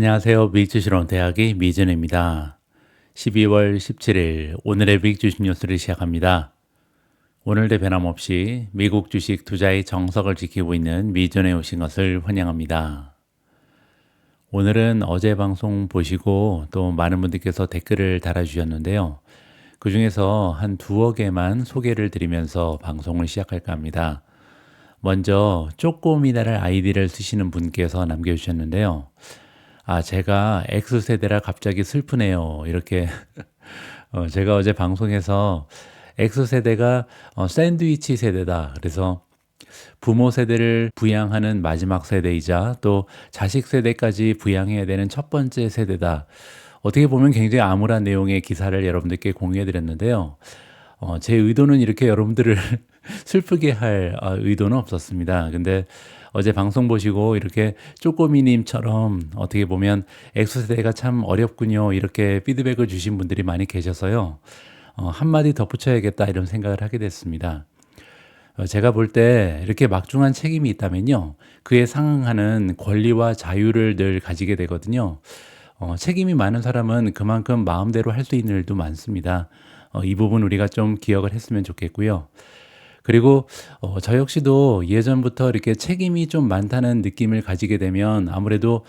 안녕하세요. 미익주식론 대학의 미진입니다. 12월 17일 오늘의 미익주식 뉴스를 시작합니다. 오늘도 변함없이 미국 주식 투자의 정석을 지키고 있는 미전에 오신 것을 환영합니다. 오늘은 어제 방송 보시고 또 많은 분들께서 댓글을 달아주셨는데요. 그 중에서 한 두어 개만 소개를 드리면서 방송을 시작할까 합니다. 먼저 쪼꼬미나를 아이디를 쓰시는 분께서 남겨주셨는데요. 제가 X세대라 갑자기 슬프네요. 이렇게 제가 어제 방송에서 X세대가 샌드위치 세대다. 그래서 부모 세대를 부양하는 마지막 세대이자 또 자식 세대까지 부양해야 되는 첫 번째 세대다. 어떻게 보면 굉장히 암울한 내용의 기사를 여러분들께 공유해 드렸는데요. 제 의도는 이렇게 여러분들을 슬프게 할 의도는 없었습니다. 근데 어제 방송 보시고 이렇게 쪼꼬미님처럼 어떻게 보면 X세대가 참 어렵군요. 이렇게 피드백을 주신 분들이 많이 계셔서요. 한마디 덧붙여야겠다 이런 생각을 하게 됐습니다. 제가 볼 때 이렇게 막중한 책임이 있다면요. 그에 상응하는 권리와 자유를 늘 가지게 되거든요. 책임이 많은 사람은 그만큼 마음대로 할 수 있는 일도 많습니다. 이 부분 우리가 좀 기억을 했으면 좋겠고요. 그리고 저 역시도 예전부터 이렇게 책임이 좀 많다는 느낌을 가지게 되면 아무래도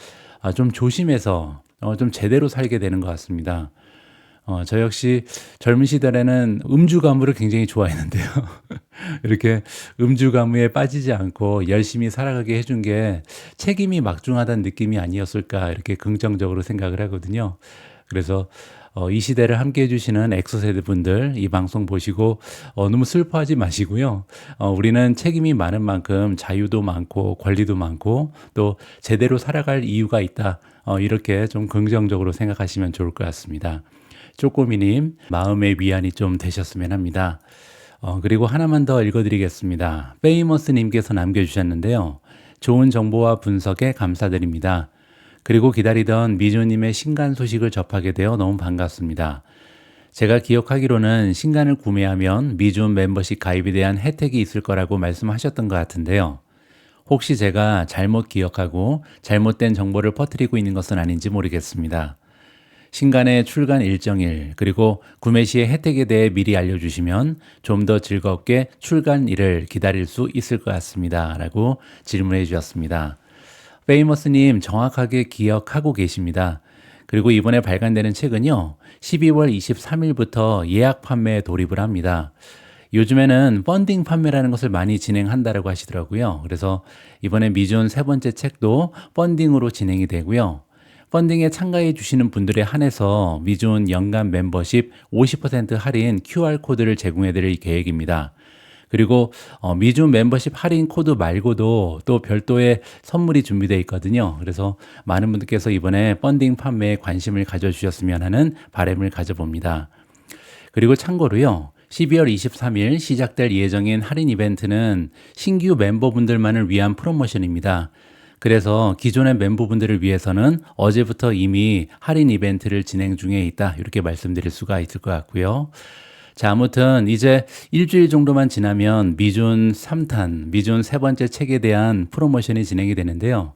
좀 조심해서 좀 제대로 살게 되는 것 같습니다. 저 역시 젊은 시절에는 음주 가무를 굉장히 좋아했는데요. 이렇게 음주 가무에 빠지지 않고 열심히 살아가게 해준 게 책임이 막중하다는 느낌이 아니었을까 이렇게 긍정적으로 생각을 하거든요. 그래서 이 시대를 함께 해주시는 X세대 분들 이 방송 보시고 너무 슬퍼하지 마시고요. 우리는 책임이 많은 만큼 자유도 많고 권리도 많고 또 제대로 살아갈 이유가 있다. 이렇게 좀 긍정적으로 생각하시면 좋을 것 같습니다. 쪼꼬미님 마음의 위안이 좀 되셨으면 합니다. 그리고 하나만 더 읽어드리겠습니다. 페이머스님께서 남겨주셨는데요. 좋은 정보와 분석에 감사드립니다. 그리고 기다리던 미주님의 신간 소식을 접하게 되어 너무 반갑습니다. 제가 기억하기로는 신간을 구매하면 미준 멤버십 가입에 대한 혜택이 있을 거라고 말씀하셨던 것 같은데요. 혹시 제가 잘못 기억하고 잘못된 정보를 퍼뜨리고 있는 것은 아닌지 모르겠습니다. 신간의 출간 일정일 그리고 구매 시의 혜택에 대해 미리 알려주시면 좀 더 즐겁게 출간일을 기다릴 수 있을 것 같습니다. 라고 질문해 주셨습니다. 페이머스님 정확하게 기억하고 계십니다. 그리고 이번에 발간되는 책은요. 12월 23일부터 예약 판매에 돌입을 합니다. 요즘에는 펀딩 판매라는 것을 많이 진행한다고 하시더라고요. 그래서 이번에 미준 세 번째 책도 펀딩으로 진행이 되고요. 펀딩에 참가해 주시는 분들에 한해서 미준 연간 멤버십 50% 할인 QR코드를 제공해 드릴 계획입니다. 그리고 미준 멤버십 할인 코드 말고도 또 별도의 선물이 준비되어 있거든요. 그래서 많은 분들께서 이번에 펀딩 판매에 관심을 가져주셨으면 하는 바람을 가져봅니다. 그리고 참고로요. 12월 23일 시작될 예정인 할인 이벤트는 신규 멤버분들만을 위한 프로모션입니다. 그래서 기존의 멤버분들을 위해서는 어제부터 이미 할인 이벤트를 진행 중에 있다. 이렇게 말씀드릴 수가 있을 것 같고요. 자, 아무튼 이제 일주일 정도만 지나면 미준 3탄, 미준 세 번째 책에 대한 프로모션이 진행이 되는데요.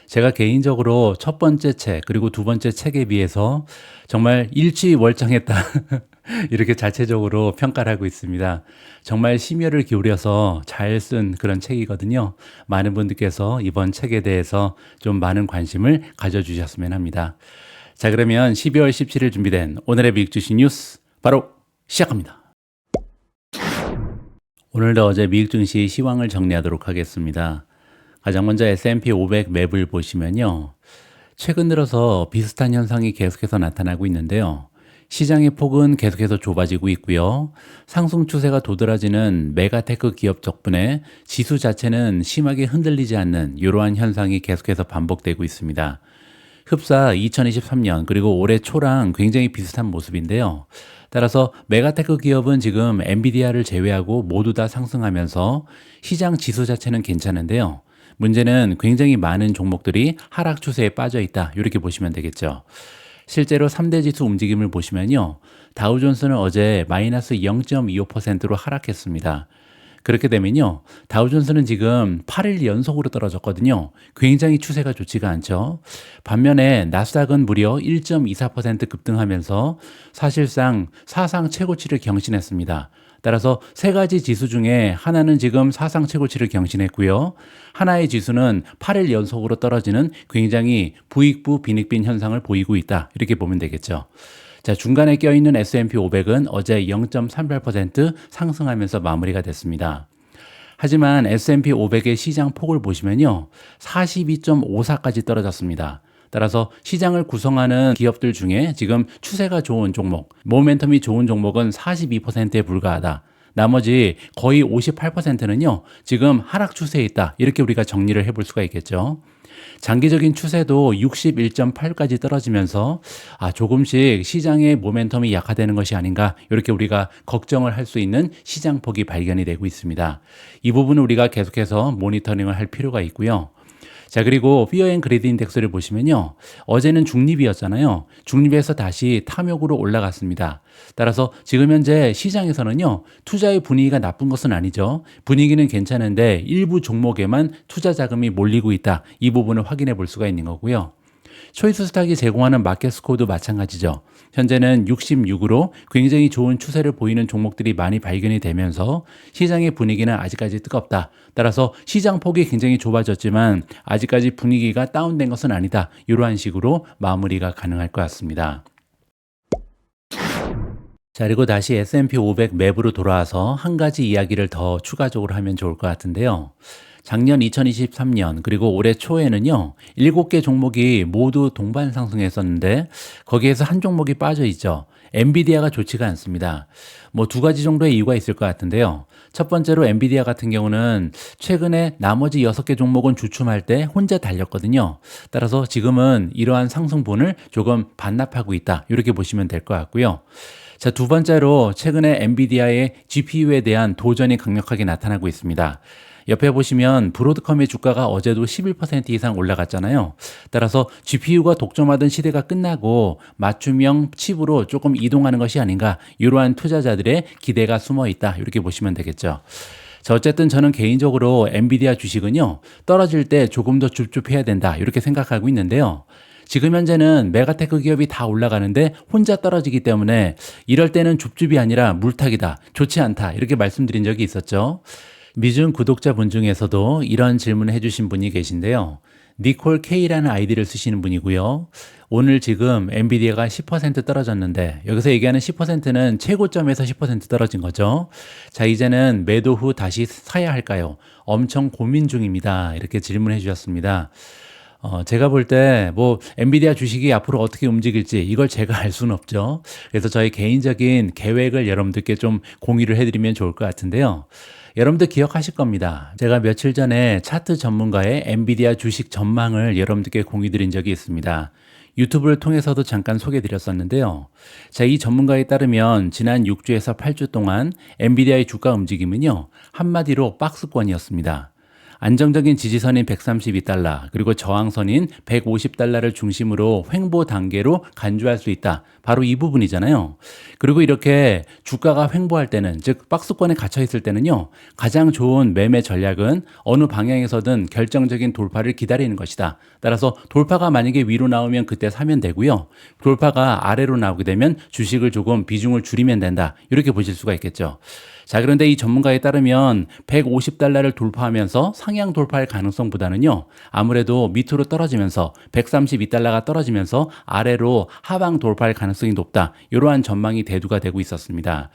제가 개인적으로 첫 번째 책, 그리고 두 번째 책에 비해서 정말 일취월장했다. 이렇게 자체적으로 평가를 하고 있습니다. 정말 심혈을 기울여서 잘 쓴 그런 책이거든요. 많은 분들께서 이번 책에 대해서 좀 많은 관심을 가져주셨으면 합니다. 자, 그러면 12월 17일 준비된 오늘의 미국주식 뉴스 바로 시작합니다. 오늘도 어제 미국 증시 시황을 정리하도록 하겠습니다. 가장 먼저 S&P 500 맵을 보시면요. 최근 들어서 비슷한 현상이 계속해서 나타나고 있는데요. 시장의 폭은 계속해서 좁아지고 있고요. 상승 추세가 도드라지는 메가테크 기업 덕분에 지수 자체는 심하게 흔들리지 않는 이러한 현상이 계속해서 반복되고 있습니다. 흡사 2023년 그리고 올해 초랑 굉장히 비슷한 모습인데요. 따라서 메가테크 기업은 지금 엔비디아를 제외하고 모두 다 상승하면서 시장 지수 자체는 괜찮은데요. 문제는 굉장히 많은 종목들이 하락 추세에 빠져 있다. 이렇게 보시면 되겠죠. 실제로 3대 지수 움직임을 보시면요. 다우존스는 어제 마이너스 0.25%로 하락했습니다. 그렇게 되면요. 다우존스는 지금 8일 연속으로 떨어졌거든요. 굉장히 추세가 좋지가 않죠. 반면에 나스닥은 무려 1.24% 급등하면서 사실상 사상 최고치를 경신했습니다. 따라서 세 가지 지수 중에 하나는 지금 사상 최고치를 경신했고요. 하나의 지수는 8일 연속으로 떨어지는 굉장히 부익부 빈익빈 현상을 보이고 있다. 이렇게 보면 되겠죠. 자, 중간에 껴있는 S&P 500은 어제 0.38% 상승하면서 마무리가 됐습니다. 하지만 S&P 500의 시장 폭을 보시면요. 42.54까지 떨어졌습니다. 따라서 시장을 구성하는 기업들 중에 지금 추세가 좋은 종목, 모멘텀이 좋은 종목은 42%에 불과하다. 나머지 거의 58%는요, 지금 하락 추세에 있다. 이렇게 우리가 정리를 해볼 수가 있겠죠. 장기적인 추세도 61.8까지 떨어지면서 조금씩 시장의 모멘텀이 약화되는 것이 아닌가 이렇게 우리가 걱정을 할 수 있는 시장 폭이 발견이 되고 있습니다. 이 부분은 우리가 계속해서 모니터링을 할 필요가 있고요. 자, 그리고 피어 앤 그레이드 인덱스를 보시면요. 어제는 중립이었잖아요. 중립에서 다시 탐욕으로 올라갔습니다. 따라서 지금 현재 시장에서는요. 투자의 분위기가 나쁜 것은 아니죠. 분위기는 괜찮은데 일부 종목에만 투자 자금이 몰리고 있다. 이 부분을 확인해 볼 수가 있는 거고요. 초이스 스탁이 제공하는 마켓 스코어도 마찬가지죠. 현재는 66으로 굉장히 좋은 추세를 보이는 종목들이 많이 발견이 되면서 시장의 분위기는 아직까지 뜨겁다. 따라서 시장 폭이 굉장히 좁아졌지만 아직까지 분위기가 다운된 것은 아니다. 이러한 식으로 마무리가 가능할 것 같습니다. 자, 그리고 다시 S&P 500 맵으로 돌아와서 한 가지 이야기를 더 추가적으로 하면 좋을 것 같은데요. 작년 2023년 그리고 올해 초에는요. 7개 종목이 모두 동반 상승했었는데 거기에서 한 종목이 빠져 있죠. 엔비디아가 좋지가 않습니다. 뭐 두 가지 정도의 이유가 있을 것 같은데요. 첫 번째로 엔비디아 같은 경우는 최근에 나머지 6개 종목은 주춤할 때 혼자 달렸거든요. 따라서 지금은 이러한 상승분을 조금 반납하고 있다. 이렇게 보시면 될 것 같고요. 자, 두 번째로 최근에 엔비디아의 GPU에 대한 도전이 강력하게 나타나고 있습니다. 옆에 보시면 브로드컴의 주가가 어제도 11% 이상 올라갔잖아요. 따라서 GPU가 독점하던 시대가 끝나고 맞춤형 칩으로 조금 이동하는 것이 아닌가 이러한 투자자들의 기대가 숨어 있다 이렇게 보시면 되겠죠. 자, 어쨌든 저는 개인적으로 엔비디아 주식은요 떨어질 때 조금 더 줍줍해야 된다 이렇게 생각하고 있는데요. 지금 현재는 메가테크 기업이 다 올라가는데 혼자 떨어지기 때문에 이럴 때는 줍줍이 아니라 물타기다, 좋지 않다 이렇게 말씀드린 적이 있었죠. 미중 구독자분 중에서도 이런 질문을 해주신 분이 계신데요. 니콜 K라는 아이디를 쓰시는 분이고요. 오늘 지금 엔비디아가 10% 떨어졌는데 여기서 얘기하는 10%는 최고점에서 10% 떨어진 거죠. 자, 이제는 매도 후 다시 사야 할까요? 엄청 고민 중입니다. 이렇게 질문해 주셨습니다. 제가 볼 때 엔비디아 주식이 앞으로 어떻게 움직일지 이걸 제가 알 수는 없죠. 그래서 저희 개인적인 계획을 여러분들께 좀 공유를 해드리면 좋을 것 같은데요. 여러분들 기억하실 겁니다. 제가 며칠 전에 차트 전문가의 엔비디아 주식 전망을 여러분들께 공유드린 적이 있습니다. 유튜브를 통해서도 잠깐 소개드렸었는데요. 자, 이 전문가에 따르면 지난 6주에서 8주 동안 엔비디아의 주가 움직임은요. 한마디로 박스권이었습니다. 안정적인 지지선인 132달러 그리고 저항선인 150달러를 중심으로 횡보 단계로 간주할 수 있다. 바로 이 부분이잖아요. 그리고 이렇게 주가가 횡보할 때는 즉 박스권에 갇혀 있을 때는요. 가장 좋은 매매 전략은 어느 방향에서든 결정적인 돌파를 기다리는 것이다. 따라서 돌파가 만약에 위로 나오면 그때 사면 되고요. 돌파가 아래로 나오게 되면 주식을 조금 비중을 줄이면 된다. 이렇게 보실 수가 있겠죠. 자, 그런데 이 전문가에 따르면 150달러를 돌파하면서 상향 돌파할 가능성보다는요. 아무래도 밑으로 떨어지면서 132달러가 떨어지면서 아래로 하방 돌파할 가능성이 높다. 이러한 전망이 대두가 되고 있었습니다.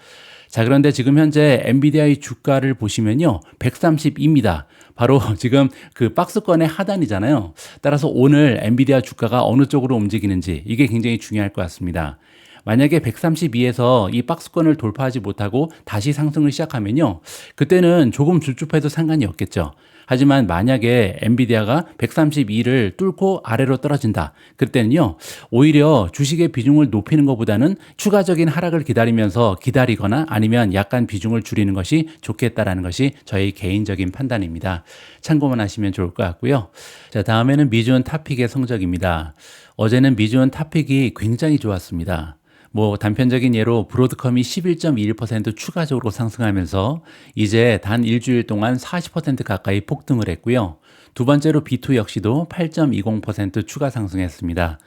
자, 그런데 지금 현재 엔비디아의 주가를 보시면요. 132입니다. 바로 지금 그 박스권의 하단이잖아요. 따라서 오늘 엔비디아 주가가 어느 쪽으로 움직이는지 이게 굉장히 중요할 것 같습니다. 만약에 132에서 이 박스권을 돌파하지 못하고 다시 상승을 시작하면요. 그때는 조금 줍줍해도 상관이 없겠죠. 하지만 만약에 엔비디아가 132를 뚫고 아래로 떨어진다. 그때는요. 오히려 주식의 비중을 높이는 것보다는 추가적인 하락을 기다리거나 아니면 약간 비중을 줄이는 것이 좋겠다라는 것이 저희 개인적인 판단입니다. 참고만 하시면 좋을 것 같고요. 자, 다음에는 미주원 탑픽의 성적입니다. 어제는 미주원 탑픽이 굉장히 좋았습니다. 뭐 단편적인 예로 브로드컴이 11.21% 추가적으로 상승하면서 이제 단 일주일 동안 40% 가까이 폭등을 했고요. 두 번째로 B2 역시도 8.20% 추가 상승했습니다.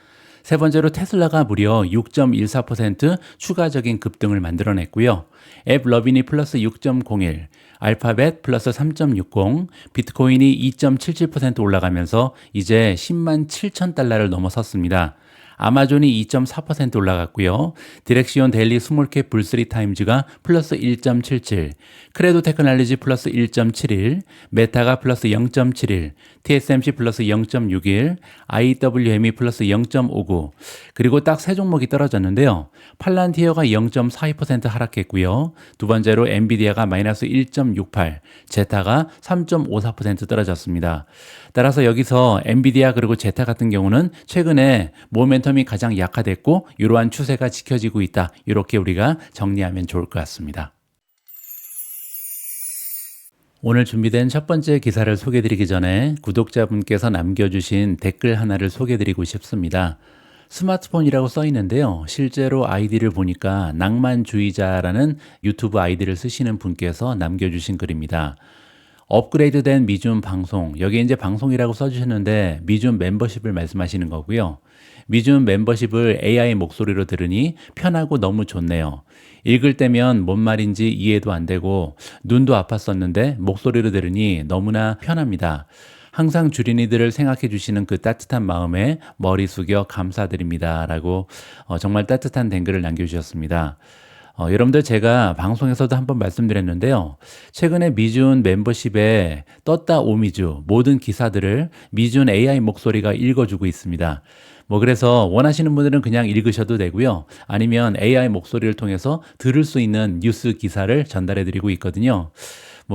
세 번째로 테슬라가 무려 6.14% 추가적인 급등을 만들어냈고요. 앱 러비니 플러스 6.01, 알파벳 플러스 3.60, 비트코인이 2.77% 올라가면서 이제 10만 7천 달러를 넘어섰습니다. 아마존이 2.4% 올라갔고요. 디렉시온 데일리 스몰캡 불스리 타임즈가 플러스 1.77, 크레도 테크놀로지 플러스 1.71, 메타가 플러스 0.71, TSMC 플러스 0.61, IWM이 플러스 0.59, 그리고 딱 세 종목이 떨어졌는데요. 팔란티어가 0.42% 하락했고요. 두 번째로 엔비디아가 마이너스 1.68, 제타가 3.54% 떨어졌습니다. 따라서 여기서 엔비디아 그리고 제타 같은 경우는 최근에 모멘텀이 가장 약화됐고 이러한 추세가 지켜지고 있다. 이렇게 우리가 정리하면 좋을 것 같습니다. 오늘 준비된 첫 번째 기사를 소개해드리기 전에 구독자분께서 남겨주신 댓글 하나를 소개해드리고 싶습니다. 스마트폰이라고 써 있는데요. 실제로 아이디를 보니까 낭만주의자라는 유튜브 아이디를 쓰시는 분께서 남겨주신 글입니다. 업그레이드된 미줌 방송, 여기에 이제 방송이라고 써주셨는데 미줌 멤버십을 말씀하시는 거고요. 미줌 멤버십을 AI 목소리로 들으니 편하고 너무 좋네요. 읽을 때면 뭔 말인지 이해도 안 되고 눈도 아팠었는데 목소리로 들으니 너무나 편합니다. 항상 주린이들을 생각해 주시는 그 따뜻한 마음에 머리 숙여 감사드립니다. 라고 정말 따뜻한 댓글을 남겨주셨습니다. 여러분들 제가 방송에서도 한번 말씀드렸는데요. 최근에 미준 멤버십에 떴다 오미주 모든 기사들을 미준 AI 목소리가 읽어주고 있습니다. 그래서 원하시는 분들은 그냥 읽으셔도 되고요. 아니면 AI 목소리를 통해서 들을 수 있는 뉴스 기사를 전달해 드리고 있거든요.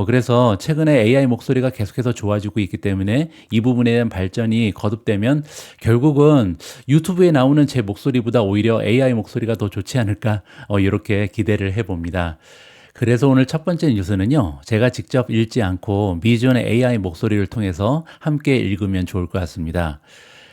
그래서 최근에 AI 목소리가 계속해서 좋아지고 있기 때문에 이 부분에 대한 발전이 거듭되면 결국은 유튜브에 나오는 제 목소리보다 오히려 AI 목소리가 더 좋지 않을까 이렇게 기대를 해봅니다. 그래서 오늘 첫 번째 뉴스는요. 제가 직접 읽지 않고 미존의 AI 목소리를 통해서 함께 읽으면 좋을 것 같습니다.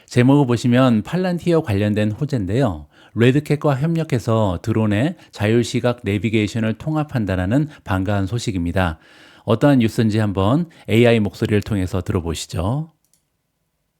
제목을 보시면 팔란티어 관련된 호재인데요. 레드캣과 협력해서 드론의 자율시각 내비게이션을 통합한다는 반가운 소식입니다. 어떠한 뉴스인지 한번 AI 목소리를 통해서 들어보시죠.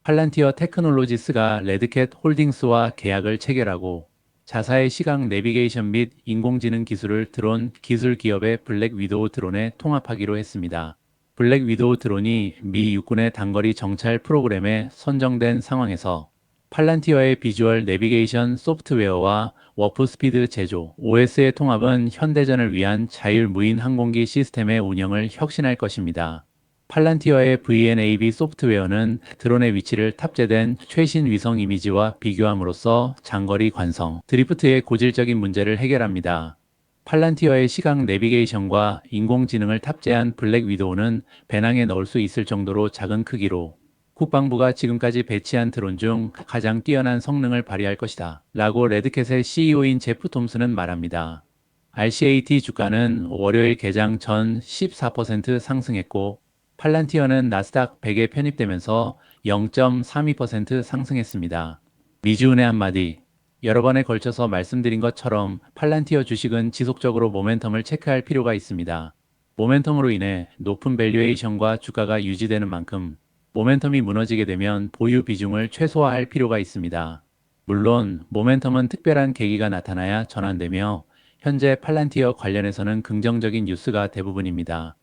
팔란티어 테크놀로지스가 레드캣 홀딩스와 계약을 체결하고 자사의 시각 내비게이션 및 인공지능 기술을 드론 기술 기업의 블랙 위도우 드론에 통합하기로 했습니다. 블랙 위도우 드론이 미 육군의 단거리 정찰 프로그램에 선정된 상황에서 팔란티어의 비주얼 내비게이션 소프트웨어와 워프스피드 제조, OS의 통합은 현대전을 위한 자율무인 항공기 시스템의 운영을 혁신할 것입니다. 팔란티어의 VNAV 소프트웨어는 드론의 위치를 탑재된 최신 위성 이미지와 비교함으로써 장거리 관성, 드리프트의 고질적인 문제를 해결합니다. 팔란티어의 시각 내비게이션과 인공지능을 탑재한 블랙 위도우는 배낭에 넣을 수 있을 정도로 작은 크기로 국방부가 지금까지 배치한 드론 중 가장 뛰어난 성능을 발휘할 것이다. 라고 레드캣의 CEO인 제프 톰슨은 말합니다. RCAT 주가는 월요일 개장 전 14% 상승했고 팔란티어는 나스닥 100에 편입되면서 0.32% 상승했습니다. 미주은의 한마디. 여러 번에 걸쳐서 말씀드린 것처럼 팔란티어 주식은 지속적으로 모멘텀을 체크할 필요가 있습니다. 모멘텀으로 인해 높은 밸류에이션과 주가가 유지되는 만큼 모멘텀이 무너지게 되면 보유 비중을 최소화할 필요가 있습니다. 물론 모멘텀은 특별한 계기가 나타나야 전환되며 현재 팔란티어 관련해서는 긍정적인 뉴스가 대부분입니다.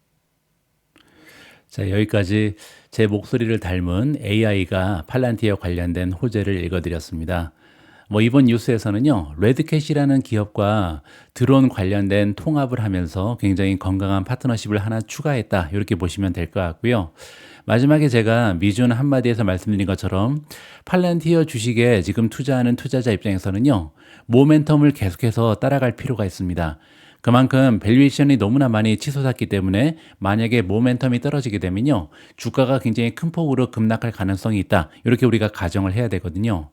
자, 여기까지 제 목소리를 닮은 AI가 팔란티어 관련된 호재를 읽어드렸습니다. 이번 뉴스에서는요, 레드캣이라는 기업과 드론 관련된 통합을 하면서 굉장히 건강한 파트너십을 하나 추가했다. 이렇게 보시면 될 것 같고요. 마지막에 제가 미준 한마디에서 말씀드린 것처럼 팔란티어 주식에 지금 투자하는 투자자 입장에서는요, 모멘텀을 계속해서 따라갈 필요가 있습니다. 그만큼 밸류에이션이 너무나 많이 치솟았기 때문에 만약에 모멘텀이 떨어지게 되면요, 주가가 굉장히 큰 폭으로 급락할 가능성이 있다. 이렇게 우리가 가정을 해야 되거든요.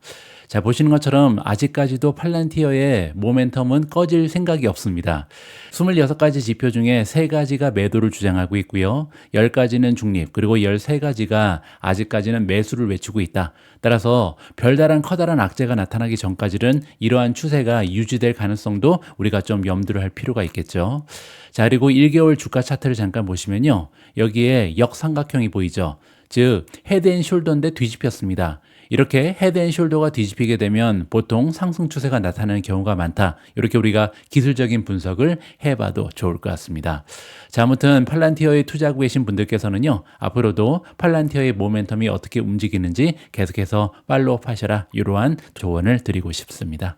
자, 보시는 것처럼 아직까지도 팔란티어의 모멘텀은 꺼질 생각이 없습니다. 26가지 지표 중에 3가지가 매도를 주장하고 있고요. 10가지는 중립, 그리고 13가지가 아직까지는 매수를 외치고 있다. 따라서 별다른 커다란 악재가 나타나기 전까지는 이러한 추세가 유지될 가능성도 우리가 좀 염두를 할 필요가 있겠죠. 자, 그리고 1개월 주가 차트를 잠깐 보시면요. 여기에 역삼각형이 보이죠. 즉 헤드앤숄더인데 뒤집혔습니다. 이렇게 헤드앤숄더가 뒤집히게 되면 보통 상승 추세가 나타나는 경우가 많다. 이렇게 우리가 기술적인 분석을 해봐도 좋을 것 같습니다. 자, 아무튼 팔란티어에 투자하고 계신 분들께서는요, 앞으로도 팔란티어의 모멘텀이 어떻게 움직이는지 계속해서 팔로우업 하셔라, 이러한 조언을 드리고 싶습니다.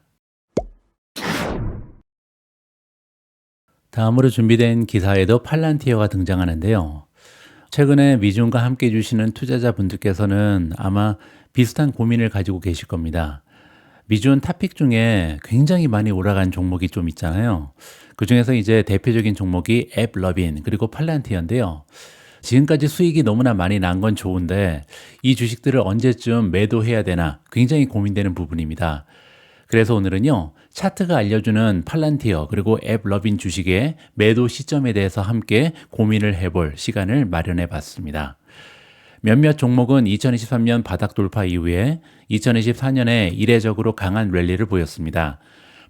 다음으로 준비된 기사에도 팔란티어가 등장하는데요. 최근에 미중과 함께 해주시는 투자자분들께서는 아마 비슷한 고민을 가지고 계실 겁니다. 미중 탑픽 중에 굉장히 많이 올라간 종목이 좀 있잖아요. 그 중에서 이제 대표적인 종목이 앱러빈 그리고 팔란티어인데요. 지금까지 수익이 너무나 많이 난 건 좋은데 이 주식들을 언제쯤 매도해야 되나 굉장히 고민되는 부분입니다. 그래서 오늘은요, 차트가 알려주는 팔란티어 그리고 앱러빈 주식의 매도 시점에 대해서 함께 고민을 해볼 시간을 마련해 봤습니다. 몇몇 종목은 2023년 바닥 돌파 이후에 2024년에 이례적으로 강한 랠리를 보였습니다.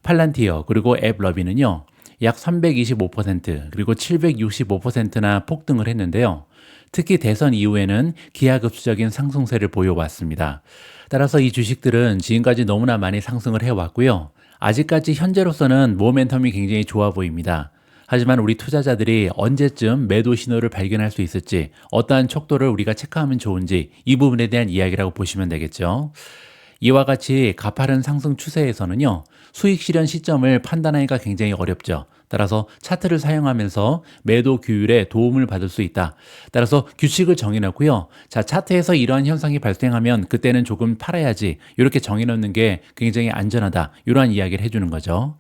팔란티어 그리고 앱러빈은요, 약 325% 그리고 765%나 폭등을 했는데요. 특히 대선 이후에는 기하급수적인 상승세를 보여왔습니다. 따라서 이 주식들은 지금까지 너무나 많이 상승을 해왔고요. 아직까지 현재로서는 모멘텀이 굉장히 좋아 보입니다. 하지만 우리 투자자들이 언제쯤 매도 신호를 발견할 수 있을지, 어떠한 척도를 우리가 체크하면 좋은지 이 부분에 대한 이야기라고 보시면 되겠죠. 이와 같이 가파른 상승 추세에서는요, 수익 실현 시점을 판단하기가 굉장히 어렵죠. 따라서 차트를 사용하면서 매도 규율에 도움을 받을 수 있다. 따라서 규칙을 정해놓고요. 자, 차트에서 이러한 현상이 발생하면 그때는 조금 팔아야지. 이렇게 정해놓는 게 굉장히 안전하다. 이러한 이야기를 해주는 거죠.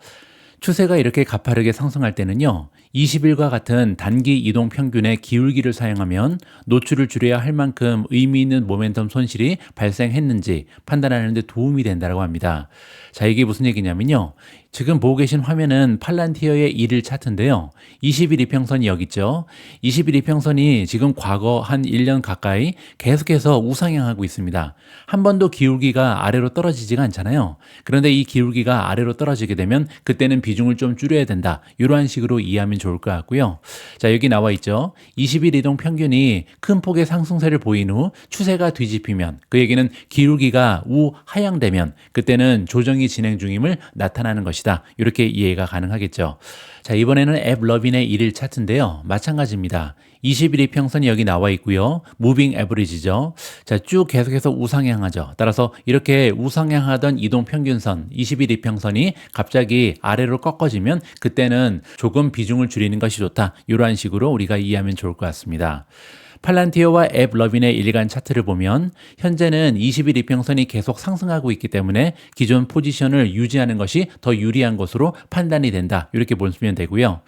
추세가 이렇게 가파르게 상승할 때는요, 20일과 같은 단기 이동 평균의 기울기를 사용하면 노출을 줄여야 할 만큼 의미 있는 모멘텀 손실이 발생했는지 판단하는 데 도움이 된다고 합니다. 자, 이게 무슨 얘기냐면요. 지금 보고 계신 화면은 팔란티어의 1일 차트인데요. 20일 이평선이 여기 있죠. 20일 이평선이 지금 과거 한 1년 가까이 계속해서 우상향하고 있습니다. 한 번도 기울기가 아래로 떨어지지가 않잖아요. 그런데 이 기울기가 아래로 떨어지게 되면 그때는 비중을 좀 줄여야 된다. 이러한 식으로 이해하면 좋을 것 같고요. 자, 여기 나와 있죠. 20일 이동 평균이 큰 폭의 상승세를 보인 후 추세가 뒤집히면, 그 얘기는 기울기가 우하향되면 그때는 조정이 진행 중임을 나타나는 것이다. 이렇게 이해가 가능하겠죠. 자, 이번에는 앱러빈의 1일 차트인데요. 마찬가지입니다. 20일 이평선이 여기 나와 있고요. 무빙 에버리지죠. 자, 쭉 계속해서 우상향하죠. 따라서 이렇게 우상향하던 이동 평균선 20일 이평선이 갑자기 아래로 꺾어지면 그때는 조금 비중을 줄이는 것이 좋다. 이러한 식으로 우리가 이해하면 좋을 것 같습니다. 팔란티어와 앱러빈의 일간 차트를 보면 현재는 20일 이평선이 계속 상승하고 있기 때문에 기존 포지션을 유지하는 것이 더 유리한 것으로 판단이 된다. 이렇게 보시면 되고요.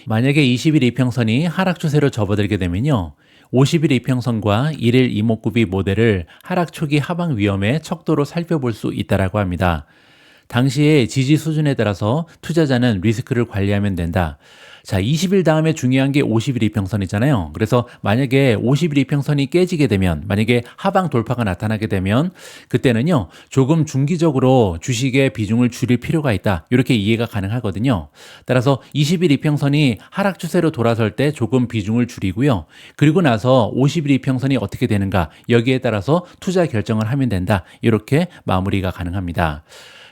만약에 20일 이평선이 하락 추세로 접어들게 되면요, 50일 이평선과 1일 이목구비 모델을 하락 초기 하방 위험의 척도로 살펴볼 수 있다고 합니다. 당시의 지지 수준에 따라서 투자자는 리스크를 관리하면 된다. 자, 20일 다음에 중요한 게 50일 이평선이잖아요. 그래서 만약에 50일 이평선이 깨지게 되면, 만약에 하방 돌파가 나타나게 되면 그때는요, 조금 중기적으로 주식의 비중을 줄일 필요가 있다. 이렇게 이해가 가능하거든요. 따라서 20일 이평선이 하락 추세로 돌아설 때 조금 비중을 줄이고요. 그리고 나서 50일 이평선이 어떻게 되는가, 여기에 따라서 투자 결정을 하면 된다. 이렇게 마무리가 가능합니다.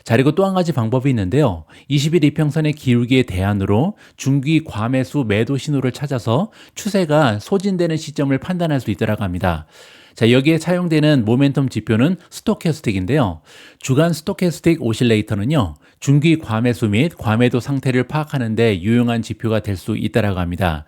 자, 그리고 또 한 가지 방법이 있는데요. 20일 이평선의 기울기의 대안으로 중기 과매수 매도 신호를 찾아서 추세가 소진되는 시점을 판단할 수 있다고 합니다. 자, 여기에 사용되는 모멘텀 지표는 스토캐스틱인데요. 주간 스토캐스틱 오실레이터는요, 중기 과매수 및 과매도 상태를 파악하는 데 유용한 지표가 될 수 있다고 합니다.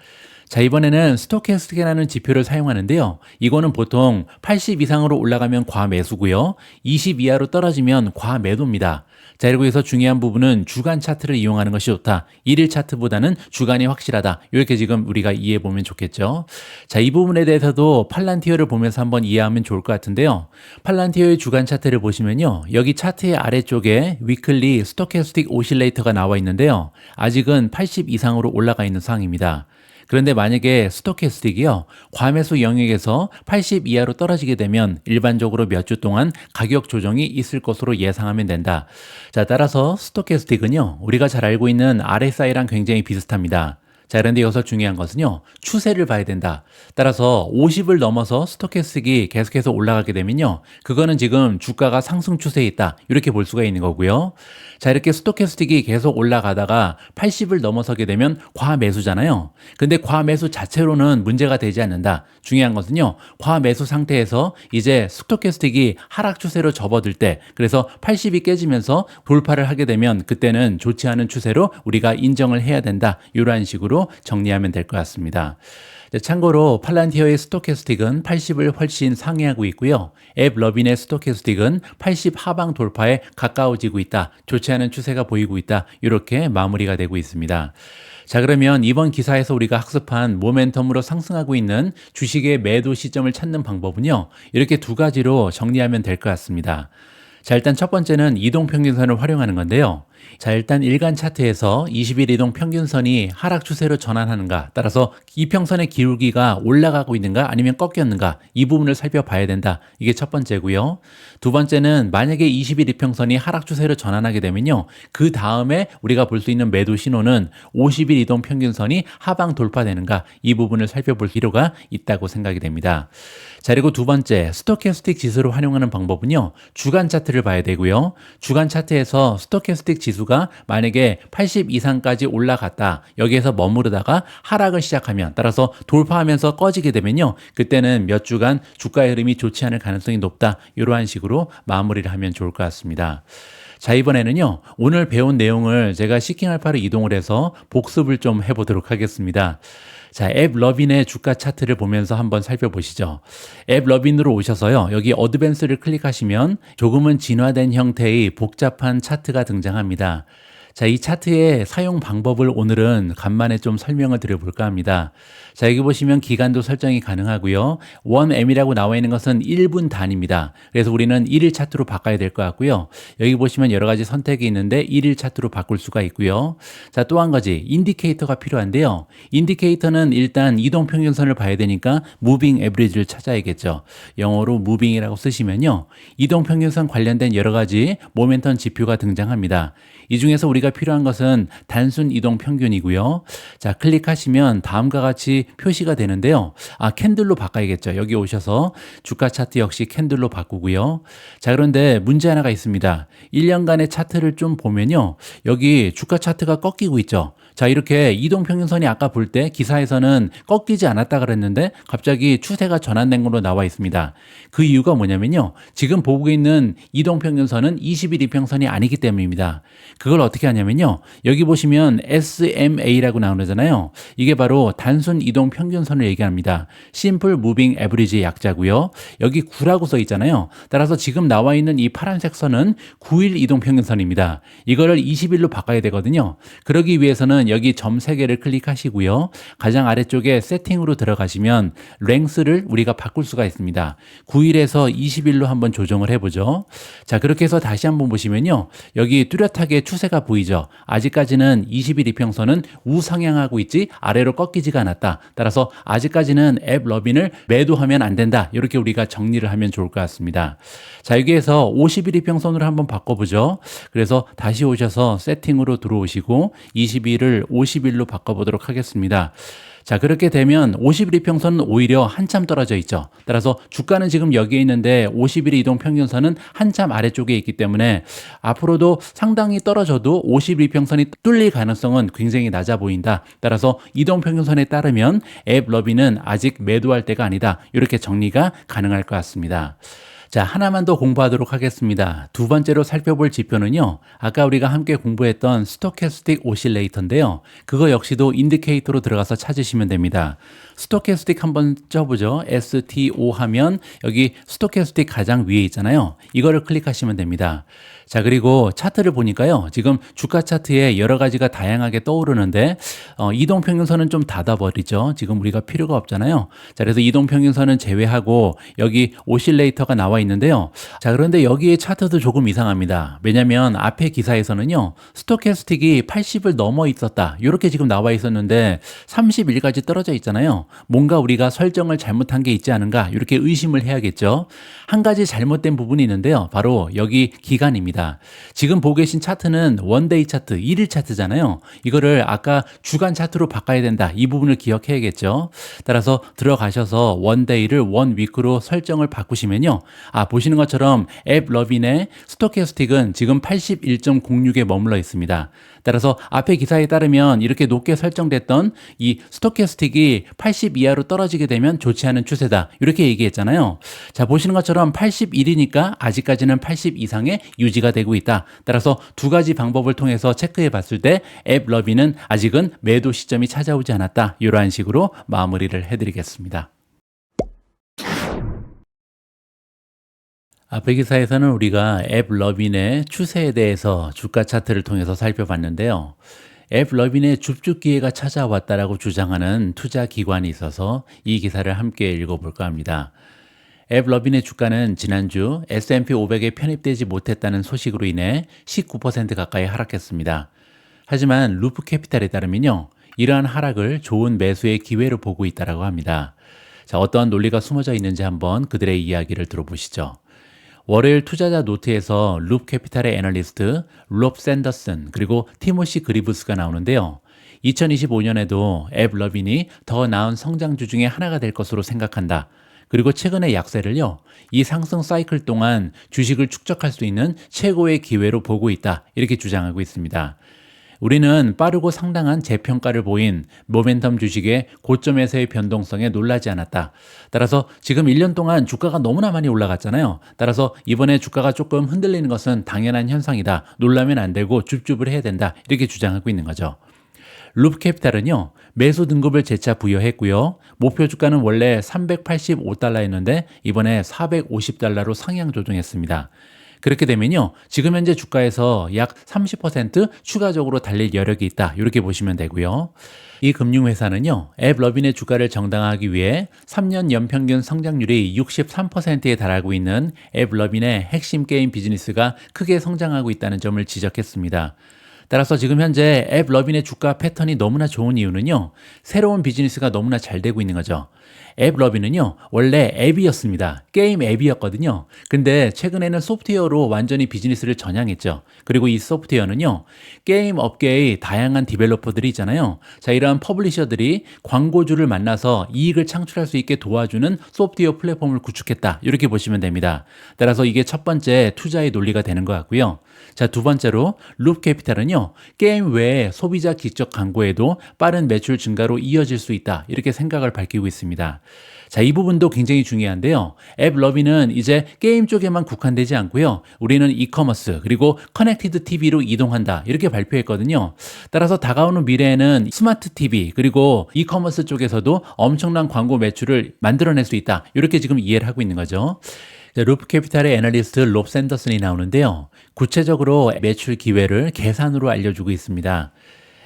자, 이번에는 스토캐스틱이라는 지표를 사용하는데요. 이거는 보통 80 이상으로 올라가면 과매수고요. 20 이하로 떨어지면 과매도입니다. 자, 그리고 여기서 중요한 부분은 주간 차트를 이용하는 것이 좋다. 일일 차트보다는 주간이 확실하다. 이렇게 지금 우리가 이해해 보면 좋겠죠. 자, 이 부분에 대해서도 팔란티어를 보면서 한번 이해하면 좋을 것 같은데요. 팔란티어의 주간 차트를 보시면요. 여기 차트의 아래쪽에 위클리 스토캐스틱 오실레이터가 나와 있는데요. 아직은 80 이상으로 올라가 있는 상황입니다. 그런데 만약에 스토캐스틱이요, 과매수 영역에서 80 이하로 떨어지게 되면 일반적으로 몇 주 동안 가격 조정이 있을 것으로 예상하면 된다. 자, 따라서 스토캐스틱은요, 우리가 잘 알고 있는 RSI랑 굉장히 비슷합니다. 자, 그런데 여기서 중요한 것은요, 추세를 봐야 된다. 따라서 50을 넘어서 스토캐스틱이 계속해서 올라가게 되면요, 그거는 지금 주가가 상승 추세에 있다. 이렇게 볼 수가 있는 거고요. 자, 이렇게 스토캐스틱이 계속 올라가다가 80을 넘어서게 되면 과매수잖아요. 근데 과매수 자체로는 문제가 되지 않는다. 중요한 것은요, 과매수 상태에서 이제 스토캐스틱이 하락 추세로 접어들 때, 그래서 80이 깨지면서 돌파를 하게 되면 그때는 좋지 않은 추세로 우리가 인정을 해야 된다. 이러한 식으로 정리하면 될 것 같습니다. 참고로 팔란티어의 스토캐스틱은 80을 훨씬 상회하고 있고요. 앱 러빈의 스토캐스틱은 80 하방 돌파에 가까워지고 있다. 좋지 않은 추세가 보이고 있다. 이렇게 마무리가 되고 있습니다. 자, 그러면 이번 기사에서 우리가 학습한 모멘텀으로 상승하고 있는 주식의 매도 시점을 찾는 방법은요, 이렇게 두 가지로 정리하면 될 것 같습니다. 자, 일단 첫 번째는 이동평균선을 활용하는 건데요. 자, 일단 일간 차트에서 20일 이동 평균선이 하락 추세로 전환하는가, 따라서 이평선의 기울기가 올라가고 있는가 아니면 꺾였는가, 이 부분을 살펴봐야 된다. 이게 첫 번째고요. 두 번째는 만약에 20일 이평선이 하락 추세로 전환하게 되면요, 그 다음에 우리가 볼 수 있는 매도 신호는 50일 이동 평균선이 하방 돌파되는가, 이 부분을 살펴볼 필요가 있다고 생각이 됩니다. 자, 그리고 두 번째, 스토캐스틱 지수를 활용하는 방법은요, 주간 차트를 봐야 되고요. 주간 차트에서 스토캐스틱 지수가 만약에 80 이상까지 올라갔다, 여기에서 머무르다가 하락을 시작하면, 따라서 돌파하면서 꺼지게 되면요, 그때는 몇 주간 주가의 흐름이 좋지 않을 가능성이 높다. 이러한 식으로 마무리를 하면 좋을 것 같습니다. 자, 이번에는요, 오늘 배운 내용을 제가 시킹알파로 이동을 해서 복습을 좀 해보도록 하겠습니다. 자, 앱 러빈의 주가 차트를 보면서 한번 살펴보시죠. 앱 러빈으로 오셔서요, 여기 어드밴스를 클릭하시면 조금은 진화된 형태의 복잡한 차트가 등장합니다. 자, 이 차트의 사용 방법을 오늘은 간만에 좀 설명을 드려볼까 합니다. 자, 여기 보시면 기간도 설정이 가능하고요. 1M이라고 나와 있는 것은 1분 단위입니다. 그래서 우리는 1일 차트로 바꿔야 될 것 같고요. 여기 보시면 여러 가지 선택이 있는데 1일 차트로 바꿀 수가 있고요. 자, 또 한 가지 인디케이터가 필요한데요. 인디케이터는 일단 이동평균선을 봐야 되니까 무빙 에브리지를 찾아야겠죠. 영어로 무빙이라고 쓰시면요, 이동평균선 관련된 여러 가지 모멘텀 지표가 등장합니다. 이 중에서 우리가 필요한 것은 단순 이동 평균이고요. 자, 클릭하시면 다음과 같이 표시가 되는데요. 캔들로 바꿔야겠죠. 여기 오셔서 주가 차트 역시 캔들로 바꾸고요. 자, 그런데 문제 하나가 있습니다. 1년간의 차트를 좀 보면요, 여기 주가 차트가 꺾이고 있죠. 자, 이렇게 이동평균선이 아까 볼 때 기사에서는 꺾이지 않았다 그랬는데 갑자기 추세가 전환된 걸로 나와 있습니다. 그 이유가 뭐냐면요, 지금 보고 있는 이동평균선은 20일 이평선이 아니기 때문입니다. 그걸 어떻게 하냐면요, 여기 보시면 SMA라고 나오잖아요. 이게 바로 단순 이동 평균선을 얘기합니다. Simple Moving Average의 약자고요. 여기 9라고 써 있잖아요. 따라서 지금 나와 있는 이 파란색 선은 9일 이동 평균선입니다. 이거를 20일로 바꿔야 되거든요. 그러기 위해서는 여기 점 3개를 클릭하시고요. 가장 아래쪽에 세팅으로 들어가시면 랭스를 우리가 바꿀 수가 있습니다. 9일에서 20일로 한번 조정을 해보죠. 자, 그렇게 해서 다시 한번 보시면요, 여기 뚜렷하게 추세가 보이죠. 아직까지는 20일 이평선은 우상향하고 있지 아래로 꺾이지가 않았다. 따라서 아직까지는 앱 러빈을 매도하면 안 된다. 이렇게 우리가 정리를 하면 좋을 것 같습니다. 자, 여기에서 50일 이평선으로 한번 바꿔보죠. 그래서 다시 오셔서 세팅으로 들어오시고 20일을 50일로 바꿔보도록 하겠습니다. 자, 그렇게 되면 50일 이평선은 오히려 한참 떨어져 있죠. 따라서 주가는 지금 여기에 있는데 50일 이동 평균선은 한참 아래쪽에 있기 때문에 앞으로도 상당히 떨어져도 50일 이평선이 뚫릴 가능성은 굉장히 낮아 보인다. 따라서 이동 평균선에 따르면 앱 러빈은 아직 매도할 때가 아니다. 이렇게 정리가 가능할 것 같습니다. 자, 하나만 더 공부하도록 하겠습니다. 두 번째로 살펴볼 지표는요. 아까 우리가 함께 공부했던 스토캐스틱 오실레이터인데요. 그거 역시도 인디케이터로 들어가서 찾으시면 됩니다. 스토캐스틱 한번 쪄보죠. STO 하면 여기 스토캐스틱 가장 위에 있잖아요. 이거를 클릭하시면 됩니다. 자, 그리고 차트를 보니까요. 지금 주가 차트에 여러 가지가 다양하게 떠오르는데 이동평균선은 좀 닫아버리죠. 지금 우리가 필요가 없잖아요. 자, 그래서 이동평균선은 제외하고 여기 오실레이터가 나와 있는데요. 자, 그런데 여기에 차트도 조금 이상합니다. 왜냐면 앞에 기사에서는요. 스토캐스틱이 80을 넘어 있었다. 이렇게 지금 나와 있었는데 31까지 떨어져 있잖아요. 뭔가 우리가 설정을 잘못한 게 있지 않은가 이렇게 의심을 해야겠죠. 한 가지 잘못된 부분이 있는데요. 바로 여기 기간입니다. 지금 보고 계신 차트는 원데이 차트, 1일 차트잖아요. 이거를 아까 주간 차트로 바꿔야 된다. 이 부분을 기억해야겠죠. 따라서 들어가셔서 원데이를 원위크로 설정을 바꾸시면요. 보시는 것처럼 앱 러빈의 스토캐스틱은 지금 81.06에 머물러 있습니다. 따라서 앞에 기사에 따르면 이렇게 높게 설정됐던 이 스토캐스틱이 80 이하로 떨어지게 되면 좋지 않은 추세다. 이렇게 얘기했잖아요. 자, 보시는 것처럼 81이니까 아직까지는 80 이상의 유지가 되고 있다. 따라서 두 가지 방법을 통해서 체크해 봤을 때 앱 러비는 아직은 매도 시점이 찾아오지 않았다. 이러한 식으로 마무리를 해드리겠습니다. 앞의 기사에서는 우리가 앱 러빈의 추세에 대해서 주가 차트를 통해서 살펴봤는데요. 앱 러빈의 줍줍 기회가 찾아왔다라고 주장하는 투자 기관이 있어서 이 기사를 함께 읽어볼까 합니다. 앱 러빈의 주가는 지난주 S&P 500에 편입되지 못했다는 소식으로 인해 19% 가까이 하락했습니다. 하지만 루프 캐피탈에 따르면요. 이러한 하락을 좋은 매수의 기회로 보고 있다고 합니다. 자, 어떠한 논리가 숨어져 있는지 한번 그들의 이야기를 들어보시죠. 월요일 투자자 노트에서 룹 캐피탈의 애널리스트 롭 샌더슨 그리고 티모시 그리브스가 나오는데요. 2025년에도 앱 러빈이 더 나은 성장주 중에 하나가 될 것으로 생각한다. 그리고 최근의 약세를요. 이 상승 사이클 동안 주식을 축적할 수 있는 최고의 기회로 보고 있다. 이렇게 주장하고 있습니다. 우리는 빠르고 상당한 재평가를 보인 모멘텀 주식의 고점에서의 변동성에 놀라지 않았다. 따라서 지금 1년 동안 주가가 너무나 많이 올라갔잖아요. 따라서 이번에 주가가 조금 흔들리는 것은 당연한 현상이다. 놀라면 안 되고 줍줍을 해야 된다. 이렇게 주장하고 있는 거죠. 룹캐피탈은요. 매수 등급을 재차 부여했고요. 목표 주가는 원래 385달러였는데 이번에 450달러로 상향 조정했습니다. 그렇게 되면요. 지금 현재 주가에서 약 30% 추가적으로 달릴 여력이 있다. 이렇게 보시면 되고요. 이 금융회사는요. 앱 러빈의 주가를 정당화하기 위해 3년 연평균 성장률이 63%에 달하고 있는 앱 러빈의 핵심 게임 비즈니스가 크게 성장하고 있다는 점을 지적했습니다. 따라서 지금 현재 앱 러빈의 주가 패턴이 너무나 좋은 이유는요. 새로운 비즈니스가 너무나 잘 되고 있는 거죠. 앱 러빈은요. 원래 앱이었습니다. 게임 앱이었거든요. 근데 최근에는 소프트웨어로 완전히 비즈니스를 전향했죠. 그리고 이 소프트웨어는요. 게임 업계의 다양한 디벨로퍼들이 있잖아요. 자, 이러한 퍼블리셔들이 광고주를 만나서 이익을 창출할 수 있게 도와주는 소프트웨어 플랫폼을 구축했다. 이렇게 보시면 됩니다. 따라서 이게 첫 번째 투자의 논리가 되는 것 같고요. 자, 두 번째로 룹 캐피탈은요. 게임 외에 소비자 기적 광고에도 빠른 매출 증가로 이어질 수 있다. 이렇게 생각을 밝히고 있습니다. 자, 이 부분도 굉장히 중요한데요. 앱 러빈은 이제 게임 쪽에만 국한되지 않고요. 우리는 이커머스 그리고 커넥티드 TV로 이동한다. 이렇게 발표했거든요. 따라서 다가오는 미래에는 스마트 TV 그리고 이커머스 쪽에서도 엄청난 광고 매출을 만들어낼 수 있다. 이렇게 지금 이해를 하고 있는 거죠. 루프 캐피탈의 애널리스트 롭 샌더슨이 나오는데요. 구체적으로 매출 기회를 계산으로 알려주고 있습니다.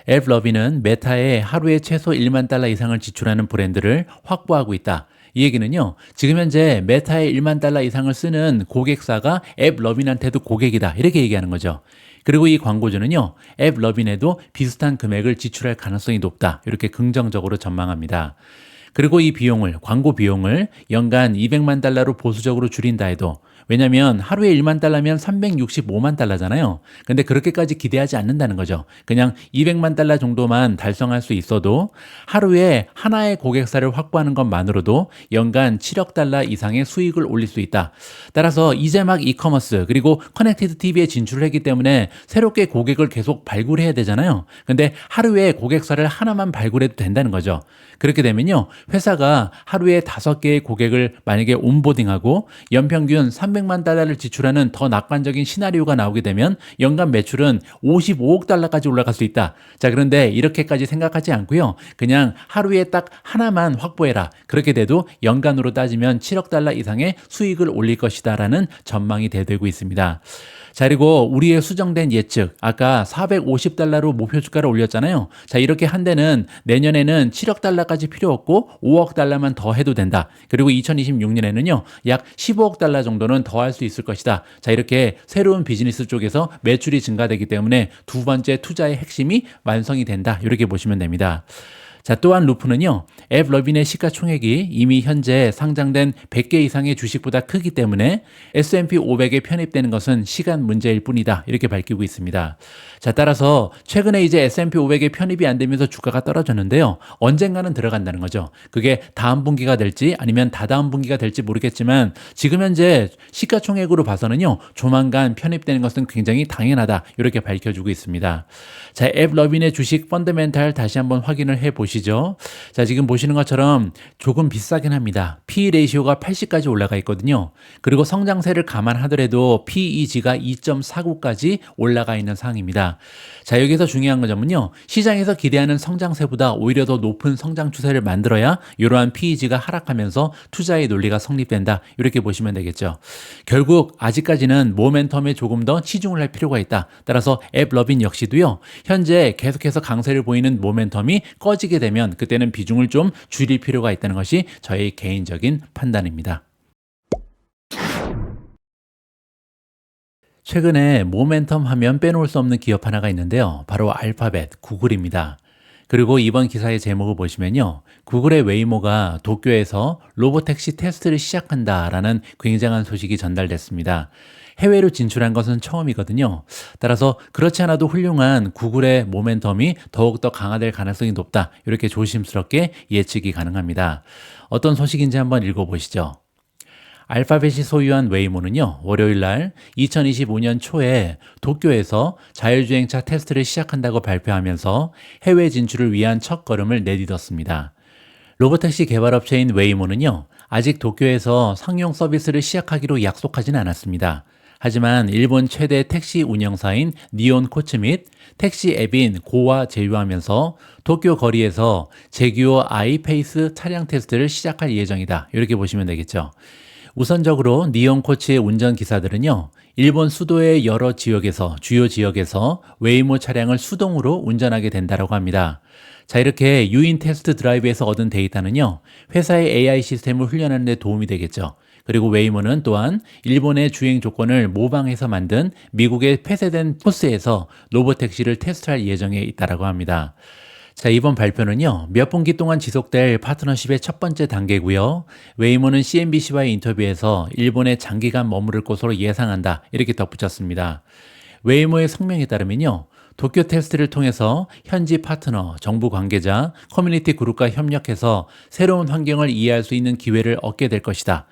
앱 러빈은 메타에 하루에 최소 1만 달러 이상을 지출하는 브랜드를 확보하고 있다. 이 얘기는요. 지금 현재 메타에 1만 달러 이상을 쓰는 고객사가 앱 러빈한테도 고객이다. 이렇게 얘기하는 거죠. 그리고 이 광고주는요. 앱 러빈에도 비슷한 금액을 지출할 가능성이 높다. 이렇게 긍정적으로 전망합니다. 그리고 이 비용을, 광고 비용을 연간 200만 달러로 보수적으로 줄인다 해도 왜냐면 하루에 1만 달러면 365만 달러잖아요. 근데 그렇게까지 기대하지 않는다는 거죠. 그냥 200만 달러 정도만 달성할 수 있어도 하루에 하나의 고객사를 확보하는 것만으로도 연간 7억 달러 이상의 수익을 올릴 수 있다. 따라서 이제 막 이커머스 그리고 커넥티드 TV에 진출을 했기 때문에 새롭게 고객을 계속 발굴해야 되잖아요. 근데 하루에 고객사를 하나만 발굴해도 된다는 거죠. 그렇게 되면요. 회사가 하루에 5개의 고객을 만약에 온보딩하고 연평균 300만 달러를 지출하는 더 낙관적인 시나리오가 나오게 되면 연간 매출은 55억 달러까지 올라갈 수 있다. 자, 그런데 이렇게까지 생각하지 않고요. 그냥 하루에 딱 하나만 확보해라. 그렇게 돼도 연간으로 따지면 7억 달러 이상의 수익을 올릴 것이다라는 전망이 되고 있습니다. 자, 그리고 우리의 수정된 예측, 아까 450달러로 목표 주가를 올렸잖아요. 자, 이렇게 한 데는 내년에는 7억 달러까지 필요 없고 5억 달러만 더 해도 된다. 그리고 2026년에는요, 약 15억 달러 정도는 더 할 수 있을 것이다. 자, 이렇게 새로운 비즈니스 쪽에서 매출이 증가되기 때문에 두 번째 투자의 핵심이 완성이 된다. 이렇게 보시면 됩니다. 자, 또한 루프는요, 앱 러빈의 시가총액이 이미 현재 상장된 100개 이상의 주식보다 크기 때문에 S&P 500에 편입되는 것은 시간 문제일 뿐이다. 이렇게 밝히고 있습니다. 자, 따라서 최근에 이제 S&P 500에 편입이 안 되면서 주가가 떨어졌는데요. 언젠가는 들어간다는 거죠. 그게 다음 분기가 될지 아니면 다다음 분기가 될지 모르겠지만 지금 현재 시가총액으로 봐서는요, 조만간 편입되는 것은 굉장히 당연하다. 이렇게 밝혀주고 있습니다. 자, 앱 러빈의 주식 펀더멘탈 다시 한번 확인을 해보시죠. 자, 지금 보시는 것처럼 조금 비싸긴 합니다. P 레이시오가 80까지 올라가 있거든요. 그리고 성장세를 감안하더라도 PEG가 2.49까지 올라가 있는 상황입니다. 자, 여기서 중요한 점은요, 시장에서 기대하는 성장세보다 오히려 더 높은 성장 추세를 만들어야 이러한 PEG가 하락하면서 투자의 논리가 성립된다. 이렇게 보시면 되겠죠. 결국 아직까지는 모멘텀에 조금 더 치중을 할 필요가 있다. 따라서 앱 러빈 역시도요, 현재 계속해서 강세를 보이는 모멘텀이 꺼지게 되면 그때는 비중을 좀 줄일 필요가 있다는 것이 저의 개인적인 판단입니다. 최근에 모멘텀 하면 빼놓을 수 없는 기업 하나가 있는데요. 바로 알파벳, 구글입니다. 그리고 이번 기사의 제목을 보시면요, 구글의 웨이모가 도쿄에서 로보택시 테스트를 시작한다라는 굉장한 소식이 전달됐습니다. 해외로 진출한 것은 처음이거든요. 따라서 그렇지 않아도 훌륭한 구글의 모멘텀이 더욱더 강화될 가능성이 높다. 이렇게 조심스럽게 예측이 가능합니다. 어떤 소식인지 한번 읽어보시죠. 알파벳이 소유한 웨이모는요, 월요일 날 2025년 초에 도쿄에서 자율주행차 테스트를 시작한다고 발표하면서 해외 진출을 위한 첫걸음을 내딛었습니다. 로보택시 개발업체인 웨이모는요, 아직 도쿄에서 상용 서비스를 시작하기로 약속하진 않았습니다. 하지만 일본 최대 택시 운영사인 니온 코츠 및 택시 앱인 고와 제휴하면서 도쿄 거리에서 제규어 아이페이스 차량 테스트를 시작할 예정이다. 이렇게 보시면 되겠죠. 우선적으로 니온 코츠의 운전기사들은요, 일본 수도의 여러 지역에서, 주요 지역에서 웨이모 차량을 수동으로 운전하게 된다고 합니다. 자, 이렇게 유인 테스트 드라이브에서 얻은 데이터는요, 회사의 AI 시스템을 훈련하는 데 도움이 되겠죠. 그리고 웨이모는 또한 일본의 주행 조건을 모방해서 만든 미국의 폐쇄된 코스에서 로보택시를 테스트할 예정에 있다고 합니다. 자, 이번 발표는요, 몇 분기 동안 지속될 파트너십의 첫 번째 단계고요. 웨이모는 CNBC와의 인터뷰에서 일본에 장기간 머무를 것으로 예상한다. 이렇게 덧붙였습니다. 웨이모의 성명에 따르면요, 도쿄 테스트를 통해서 현지 파트너, 정부 관계자, 커뮤니티 그룹과 협력해서 새로운 환경을 이해할 수 있는 기회를 얻게 될 것이다.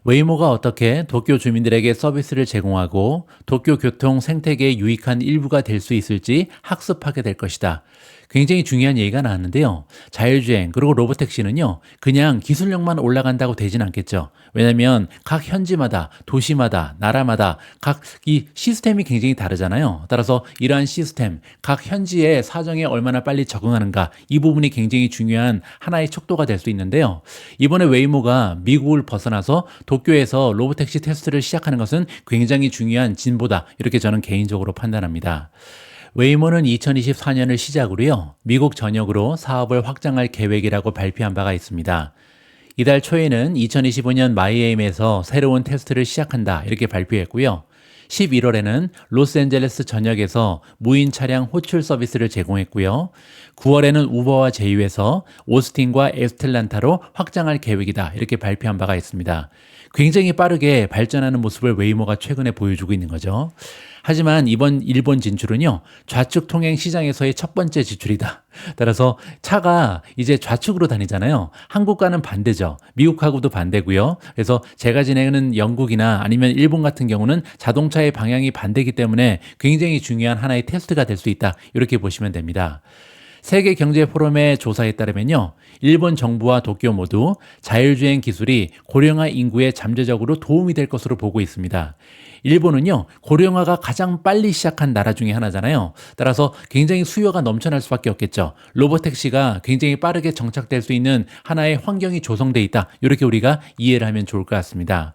웨이모가 어떻게 도쿄 주민들에게 서비스를 제공하고 도쿄 교통 생태계의 유익한 일부가 될 수 있을지 학습하게 될 것이다. 굉장히 중요한 얘기가 나왔는데요. 자율주행 그리고 로보택시는요, 그냥 기술력만 올라간다고 되진 않겠죠. 왜냐하면 각 현지마다, 도시마다, 나라마다 각 이 시스템이 굉장히 다르잖아요. 따라서 이러한 시스템, 각 현지의 사정에 얼마나 빨리 적응하는가, 이 부분이 굉장히 중요한 하나의 척도가 될 수 있는데요. 이번에 웨이모가 미국을 벗어나서 도쿄에서 로보택시 테스트를 시작하는 것은 굉장히 중요한 진보다. 이렇게 저는 개인적으로 판단합니다. 웨이모는 2024년을 시작으로요, 미국 전역으로 사업을 확장할 계획이라고 발표한 바가 있습니다. 이달 초에는 2025년 마이애미에서 새로운 테스트를 시작한다. 이렇게 발표했고요. 11월에는 로스앤젤레스 전역에서 무인 차량 호출 서비스를 제공했고요. 9월에는 우버와 제휴해서 오스틴과 애틀랜타로 확장할 계획이다. 이렇게 발표한 바가 있습니다. 굉장히 빠르게 발전하는 모습을 웨이모가 최근에 보여주고 있는 거죠. 하지만 이번 일본 진출은요, 좌측 통행 시장에서의 첫 번째 진출이다. 따라서 차가 이제 좌측으로 다니잖아요. 한국과는 반대죠. 미국하고도 반대고요. 그래서 제가 지내는 영국이나 아니면 일본 같은 경우는 자동차의 방향이 반대이기 때문에 굉장히 중요한 하나의 테스트가 될 수 있다. 이렇게 보시면 됩니다. 세계 경제 포럼의 조사에 따르면요. 일본 정부와 도쿄 모두 자율주행 기술이 고령화 인구에 잠재적으로 도움이 될 것으로 보고 있습니다. 일본은요, 고령화가 가장 빨리 시작한 나라 중에 하나잖아요. 따라서 굉장히 수요가 넘쳐날 수밖에 없겠죠. 로보택시가 굉장히 빠르게 정착될 수 있는 하나의 환경이 조성돼 있다. 이렇게 우리가 이해를 하면 좋을 것 같습니다.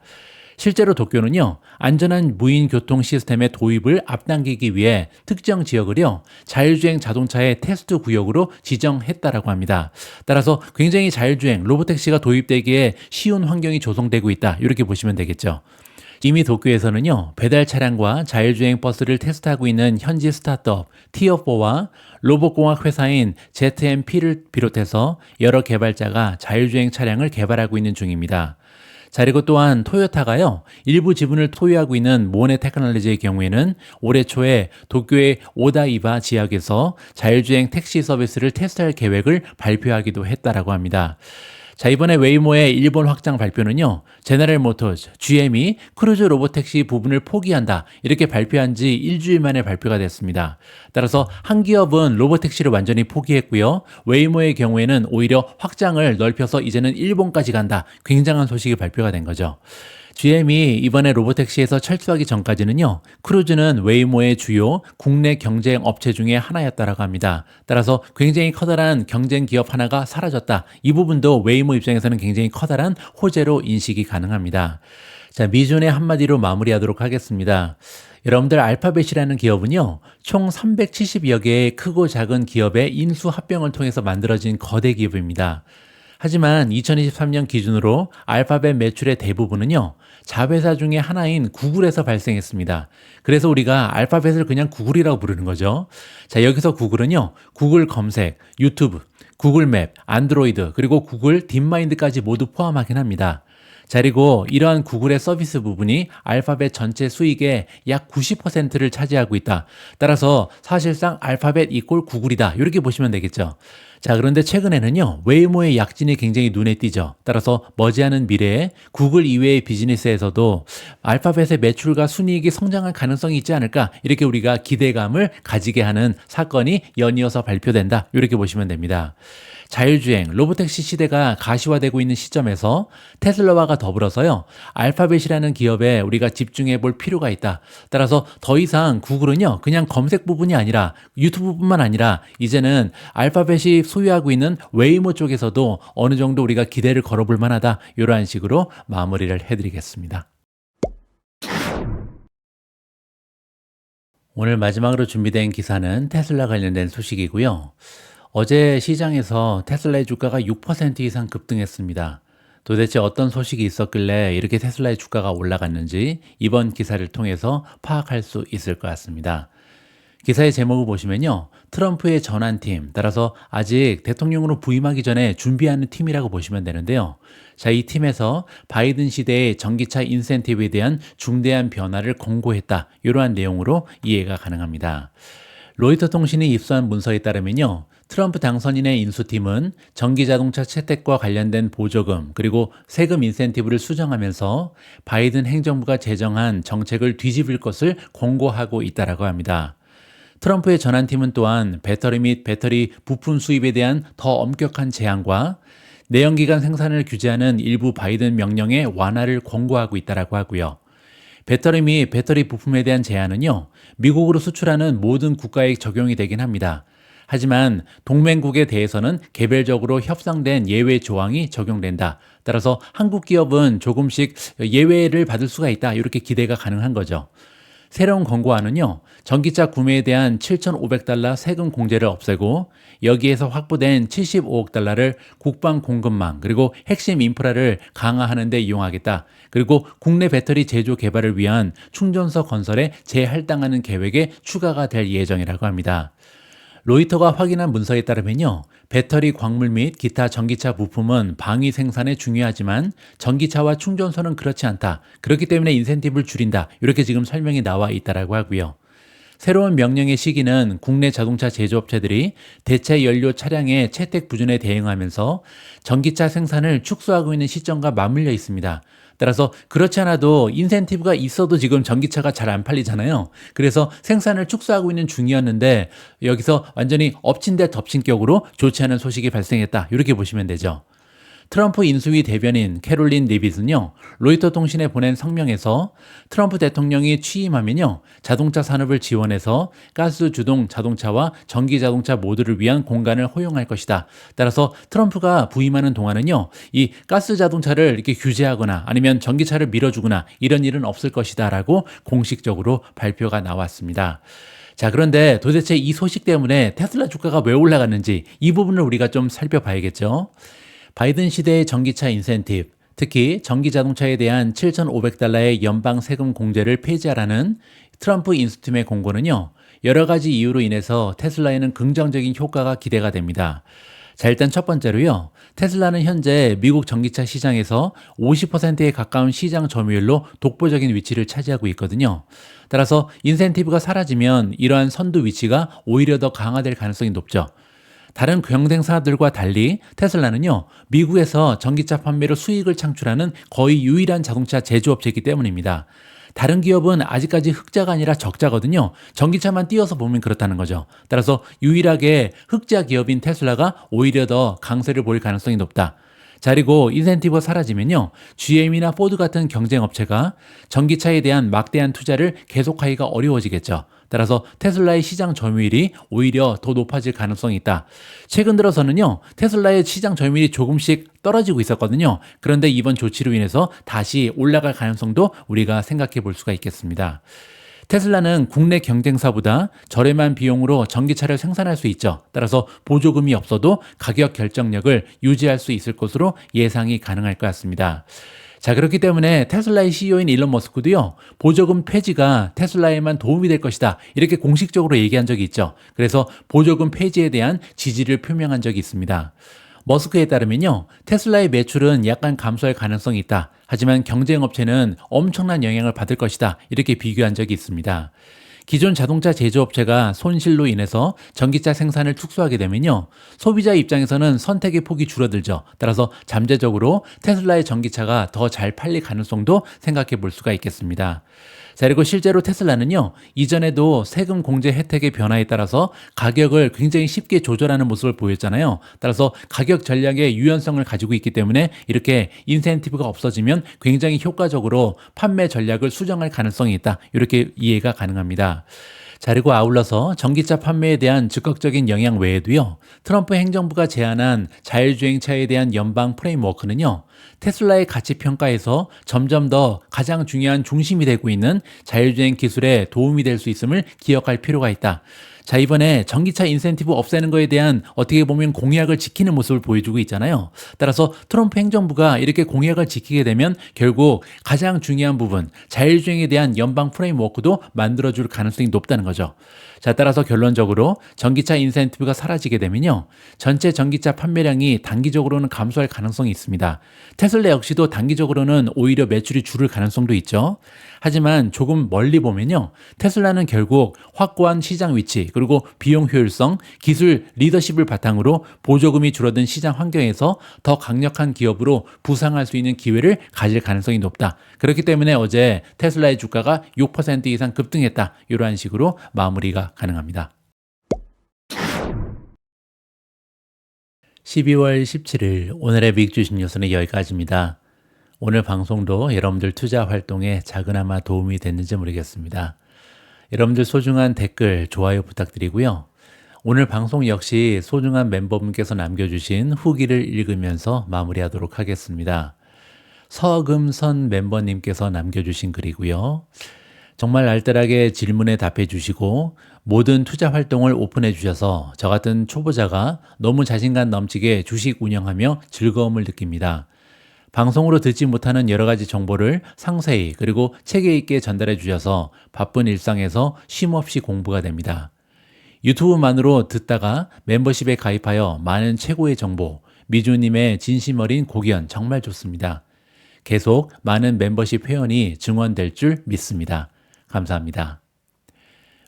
실제로 도쿄는요, 안전한 무인 교통 시스템의 도입을 앞당기기 위해 특정 지역을요, 자율주행 자동차의 테스트 구역으로 지정했다라고 합니다. 따라서 굉장히 자율주행, 로보택시가 도입되기에 쉬운 환경이 조성되고 있다. 이렇게 보시면 되겠죠. 이미 도쿄에서는요, 배달 차량과 자율주행 버스를 테스트하고 있는 현지 스타트업 티어4와 로봇공학 회사인 ZMP를 비롯해서 여러 개발자가 자율주행 차량을 개발하고 있는 중입니다. 자, 그리고 또한 토요타가요, 일부 지분을 토유하고 있는 모네 테크놀로지의 경우에는 올해 초에 도쿄의 오다이바 지역에서 자율주행 택시 서비스를 테스트할 계획을 발표하기도 했다라고 합니다. 자, 이번에 웨이모의 일본 확장 발표는요, 제너럴 모터스, GM이 크루즈 로보택시 부분을 포기한다, 이렇게 발표한 지 일주일 만에 발표가 됐습니다. 따라서 한 기업은 로보택시를 완전히 포기했고요, 웨이모의 경우에는 오히려 확장을 넓혀서 이제는 일본까지 간다, 굉장한 소식이 발표가 된 거죠. GM이 이번에 로보택시에서 철수하기 전까지는요, 크루즈는 웨이모의 주요 국내 경쟁 업체 중에 하나였다라고 합니다. 따라서 굉장히 커다란 경쟁 기업 하나가 사라졌다. 이 부분도 웨이모 입장에서는 굉장히 커다란 호재로 인식이 가능합니다. 자, 미준의 한마디로 마무리하도록 하겠습니다. 여러분들 알파벳이라는 기업은요, 총 370여 개의 크고 작은 기업의 인수 합병을 통해서 만들어진 거대 기업입니다. 하지만 2023년 기준으로 알파벳 매출의 대부분은요, 자회사 중에 하나인 구글에서 발생했습니다. 그래서 우리가 알파벳을 그냥 구글이라고 부르는 거죠. 자, 여기서 구글은요, 구글 검색, 유튜브, 구글 맵, 안드로이드, 그리고 구글 딥마인드까지 모두 포함하긴 합니다. 자, 그리고 이러한 구글의 서비스 부분이 알파벳 전체 수익의 약 90%를 차지하고 있다. 따라서 사실상 알파벳 이꼴 구글이다. 이렇게 보시면 되겠죠. 자, 그런데 최근에는요, 웨이모의 약진이 굉장히 눈에 띄죠. 따라서 머지않은 미래에 구글 이외의 비즈니스에서도 알파벳의 매출과 순이익이 성장할 가능성이 있지 않을까, 이렇게 우리가 기대감을 가지게 하는 사건이 연이어서 발표된다. 이렇게 보시면 됩니다. 자율주행, 로보택시 시대가 가시화되고 있는 시점에서 테슬라와 더불어서요, 알파벳이라는 기업에 우리가 집중해 볼 필요가 있다. 따라서 더 이상 구글은요, 그냥 검색 부분이 아니라 유튜브뿐만 아니라 이제는 알파벳이 소유하고 있는 웨이모 쪽에서도 어느 정도 우리가 기대를 걸어볼 만하다. 이러한 식으로 마무리를 해드리겠습니다. 오늘 마지막으로 준비된 기사는 테슬라 관련된 소식이고요. 어제 시장에서 테슬라의 주가가 6% 이상 급등했습니다. 도대체 어떤 소식이 있었길래 이렇게 테슬라의 주가가 올라갔는지 이번 기사를 통해서 파악할 수 있을 것 같습니다. 기사의 제목을 보시면요, 트럼프의 전환팀, 따라서 아직 대통령으로 부임하기 전에 준비하는 팀이라고 보시면 되는데요. 자, 이 팀에서 바이든 시대의 전기차 인센티브에 대한 중대한 변화를 공고했다. 이러한 내용으로 이해가 가능합니다. 로이터 통신이 입수한 문서에 따르면요, 트럼프 당선인의 인수팀은 전기자동차 채택과 관련된 보조금 그리고 세금 인센티브를 수정하면서 바이든 행정부가 제정한 정책을 뒤집을 것을 공고하고 있다고 합니다. 트럼프의 전환팀은 또한 배터리 및 배터리 부품 수입에 대한 더 엄격한 제한과 내연기관 생산을 규제하는 일부 바이든 명령의 완화를 권고하고 있다고 하고요. 배터리 및 배터리 부품에 대한 제한은요, 미국으로 수출하는 모든 국가에 적용이 되긴 합니다. 하지만 동맹국에 대해서는 개별적으로 협상된 예외 조항이 적용된다. 따라서 한국 기업은 조금씩 예외를 받을 수가 있다. 이렇게 기대가 가능한 거죠. 새로운 권고안은요, 전기차 구매에 대한 7,500달러 세금 공제를 없애고 여기에서 확보된 75억 달러를 국방 공급망 그리고 핵심 인프라를 강화하는 데 이용하겠다. 그리고 국내 배터리 제조 개발을 위한 충전소 건설에 재할당하는 계획에 추가가 될 예정이라고 합니다. 로이터가 확인한 문서에 따르면요, 배터리 광물 및 기타 전기차 부품은 방위 생산에 중요하지만 전기차와 충전소는 그렇지 않다. 그렇기 때문에 인센티브를 줄인다. 이렇게 지금 설명이 나와 있다고 하고요. 새로운 명령의 시기는 국내 자동차 제조업체들이 대체 연료 차량의 채택 부진에 대응하면서 전기차 생산을 축소하고 있는 시점과 맞물려 있습니다. 따라서 그렇지 않아도 인센티브가 있어도 지금 전기차가 잘 안 팔리잖아요. 그래서 생산을 축소하고 있는 중이었는데 여기서 완전히 엎친 데 덮친 격으로 좋지 않은 소식이 발생했다. 이렇게 보시면 되죠. 트럼프 인수위 대변인 캐롤린 리빗은요, 로이터 통신에 보낸 성명에서 트럼프 대통령이 취임하면요, 자동차 산업을 지원해서 가스 주동 자동차와 전기 자동차 모두를 위한 공간을 허용할 것이다. 따라서 트럼프가 부임하는 동안은요, 이 가스 자동차를 이렇게 규제하거나 아니면 전기차를 밀어주거나 이런 일은 없을 것이다 라고 공식적으로 발표가 나왔습니다. 자, 그런데 도대체 이 소식 때문에 테슬라 주가가 왜 올라갔는지 이 부분을 우리가 좀 살펴봐야겠죠. 바이든 시대의 전기차 인센티브, 특히 전기 자동차에 대한 $7,500의 연방 세금 공제를 폐지하라는 트럼프 인수팀의 공고는요, 여러 가지 이유로 인해서 테슬라에는 긍정적인 효과가 기대가 됩니다. 자, 일단 첫 번째로요, 테슬라는 현재 미국 전기차 시장에서 50%에 가까운 시장 점유율로 독보적인 위치를 차지하고 있거든요. 따라서 인센티브가 사라지면 이러한 선두 위치가 오히려 더 강화될 가능성이 높죠. 다른 경쟁사들과 달리 테슬라는요, 미국에서 전기차 판매로 수익을 창출하는 거의 유일한 자동차 제조업체이기 때문입니다. 다른 기업은 아직까지 흑자가 아니라 적자거든요. 전기차만 띄어서 보면 그렇다는 거죠. 따라서 유일하게 흑자 기업인 테슬라가 오히려 더 강세를 보일 가능성이 높다. 자, 그리고 인센티브가 사라지면요, GM이나 포드 같은 경쟁업체가 전기차에 대한 막대한 투자를 계속하기가 어려워지겠죠. 따라서 테슬라의 시장 점유율이 오히려 더 높아질 가능성이 있다. 최근 들어서는요, 테슬라의 시장 점유율이 조금씩 떨어지고 있었거든요. 그런데 이번 조치로 인해서 다시 올라갈 가능성도 우리가 생각해 볼 수가 있겠습니다. 테슬라는 국내 경쟁사보다 저렴한 비용으로 전기차를 생산할 수 있죠. 따라서 보조금이 없어도 가격 결정력을 유지할 수 있을 것으로 예상이 가능할 것 같습니다. 자, 그렇기 때문에 테슬라의 CEO인 일론 머스크도요, 보조금 폐지가 테슬라에만 도움이 될 것이다, 이렇게 공식적으로 얘기한 적이 있죠. 그래서 보조금 폐지에 대한 지지를 표명한 적이 있습니다. 머스크에 따르면요, 테슬라의 매출은 약간 감소할 가능성이 있다. 하지만 경쟁업체는 엄청난 영향을 받을 것이다, 이렇게 비교한 적이 있습니다. 기존 자동차 제조업체가 손실로 인해서 전기차 생산을 축소하게 되면요, 소비자 입장에서는 선택의 폭이 줄어들죠. 따라서 잠재적으로 테슬라의 전기차가 더 잘 팔릴 가능성도 생각해 볼 수가 있겠습니다. 자, 그리고 실제로 테슬라는요, 이전에도 세금 공제 혜택의 변화에 따라서 가격을 굉장히 쉽게 조절하는 모습을 보였잖아요. 따라서 가격 전략의 유연성을 가지고 있기 때문에 이렇게 인센티브가 없어지면 굉장히 효과적으로 판매 전략을 수정할 가능성이 있다, 이렇게 이해가 가능합니다. 자, 그리고 아울러서 전기차 판매에 대한 즉각적인 영향 외에도요, 트럼프 행정부가 제안한 자율주행차에 대한 연방 프레임워크는요, 테슬라의 가치 평가에서 점점 더 가장 중요한 중심이 되고 있는 자율주행 기술에 도움이 될 수 있음을 기억할 필요가 있다. 자, 이번에 전기차 인센티브 없애는 거에 대한 어떻게 보면 공약을 지키는 모습을 보여주고 있잖아요. 따라서 트럼프 행정부가 이렇게 공약을 지키게 되면 결국 가장 중요한 부분, 자율주행에 대한 연방 프레임워크도 만들어줄 가능성이 높다는 거죠. 자, 따라서 결론적으로 전기차 인센티브가 사라지게 되면요, 전체 전기차 판매량이 단기적으로는 감소할 가능성이 있습니다. 테슬라 역시도 단기적으로는 오히려 매출이 줄을 가능성도 있죠. 하지만 조금 멀리 보면요, 테슬라는 결국 확고한 시장 위치, 그리고 비용 효율성, 기술 리더십을 바탕으로 보조금이 줄어든 시장 환경에서 더 강력한 기업으로 부상할 수 있는 기회를 가질 가능성이 높다. 그렇기 때문에 어제 테슬라의 주가가 6% 이상 급등했다, 이러한 식으로 마무리가 가능합니다. 12월 17일 오늘의 미국 주식 뉴스는 여기까지입니다. 오늘 방송도 여러분들 투자 활동에 작은아마 도움이 됐는지 모르겠습니다. 여러분들 소중한 댓글, 좋아요 부탁드리고요. 오늘 방송 역시 소중한 멤버분께서 남겨주신 후기를 읽으면서 마무리하도록 하겠습니다. 서금선 멤버님께서 남겨주신 글이고요. 정말 알뜰하게 질문에 답해 주시고 모든 투자 활동을 오픈해 주셔서 저 같은 초보자가 너무 자신감 넘치게 주식 운영하며 즐거움을 느낍니다. 방송으로 듣지 못하는 여러 가지 정보를 상세히 그리고 체계 있게 전달해 주셔서 바쁜 일상에서 쉼없이 공부가 됩니다. 유튜브만으로 듣다가 멤버십에 가입하여 많은 최고의 정보, 미주님의 진심 어린 고견 정말 좋습니다. 계속 많은 멤버십 회원이 증원될 줄 믿습니다. 감사합니다.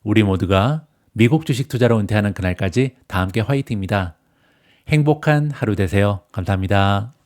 우리 모두가 미국 주식 투자로 은퇴하는 그날까지 다 함께 화이팅입니다. 행복한 하루 되세요. 감사합니다.